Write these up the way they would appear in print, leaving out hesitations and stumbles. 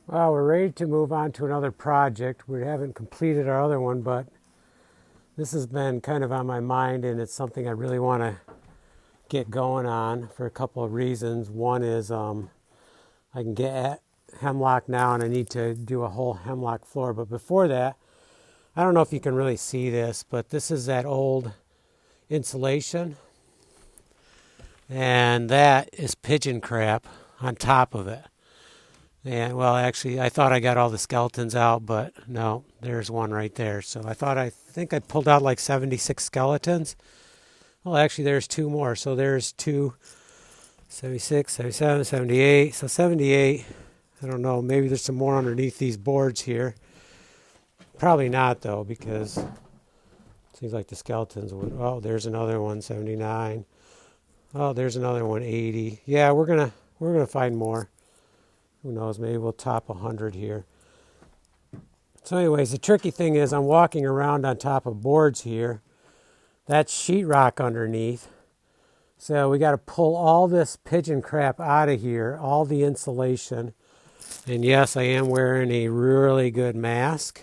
Well, we're ready to move on to another project. We haven't completed our other one, but this has been kind of on my mind, and it's something I really want to get going on for a couple of reasons. One is I can get at hemlock now, and I need to do a whole hemlock floor. But before that, I don't know if you can really see this, but this is that old insulation, and that is pigeon crap on top of it. And well, actually, I thought I got all the skeletons out, but no, there's one right there. So I think I pulled out like 76 skeletons. Well, actually, there's two more. So there's 76, 77, 78. So 78. I don't know. Maybe there's some more underneath these boards here. Probably not though, because it seems like the skeletons would. Oh, there's another one, 79. Oh, there's another one, 80. Yeah, we're gonna find more. Who knows, maybe we'll top 100 here. So anyways, the tricky thing is I'm walking around on top of boards here. That's sheetrock underneath. So we got to pull all this pigeon crap out of here, all the insulation. And yes, I am wearing a really good mask.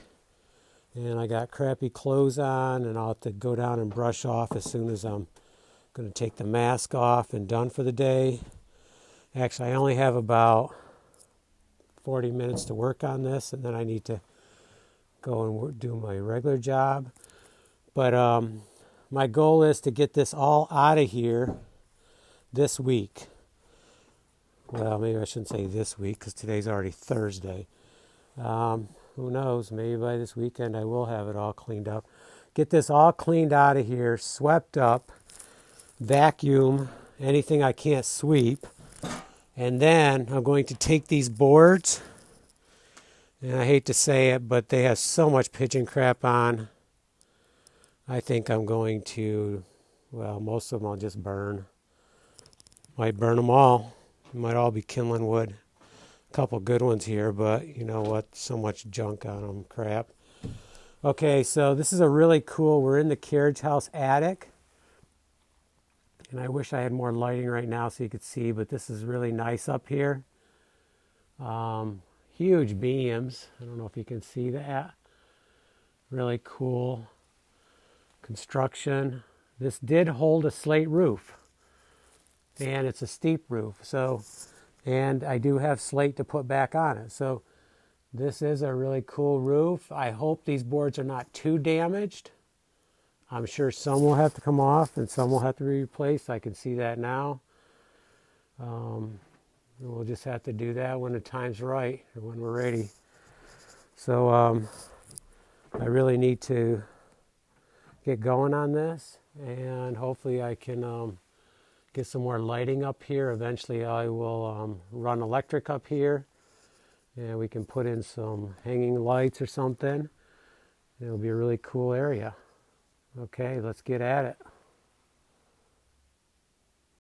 And I got crappy clothes on, and I'll have to go down and brush off as soon as I'm going to take the mask off and done for the day. Actually, I only have about 40 minutes to work on this, and then I need to go and do my regular job. But my goal is to get this all out of here this week. Well, maybe I shouldn't say this week because today's already Thursday. Who knows? Maybe by this weekend I will have it all cleaned up. Get this all cleaned out of here, swept up, vacuum anything I can't sweep. And then I'm going to take these boards, and I hate to say it, but they have so much pigeon crap on. I think I'm going to, well, most of them I'll just burn. Might burn them all. Might all be kindling wood. A couple good ones here, but you know what? So much junk on them, crap. Okay, so this is a really cool, we're in the Carriage House Attic. And I wish I had more lighting right now so you could see, but this is really nice up here. Huge beams. I don't know if you can see that. Really cool construction. This did hold a slate roof, and it's a steep roof. And I do have slate to put back on it. So this is a really cool roof. I hope these boards are not too damaged. I'm sure some will have to come off and some will have to be replaced. I can see that now. We'll just have to do that when the time's right or when we're ready. So I really need to get going on this, and hopefully I can get some more lighting up here. Eventually I will run electric up here, and we can put in some hanging lights or something. It'll be a really cool area. Okay, let's get at it.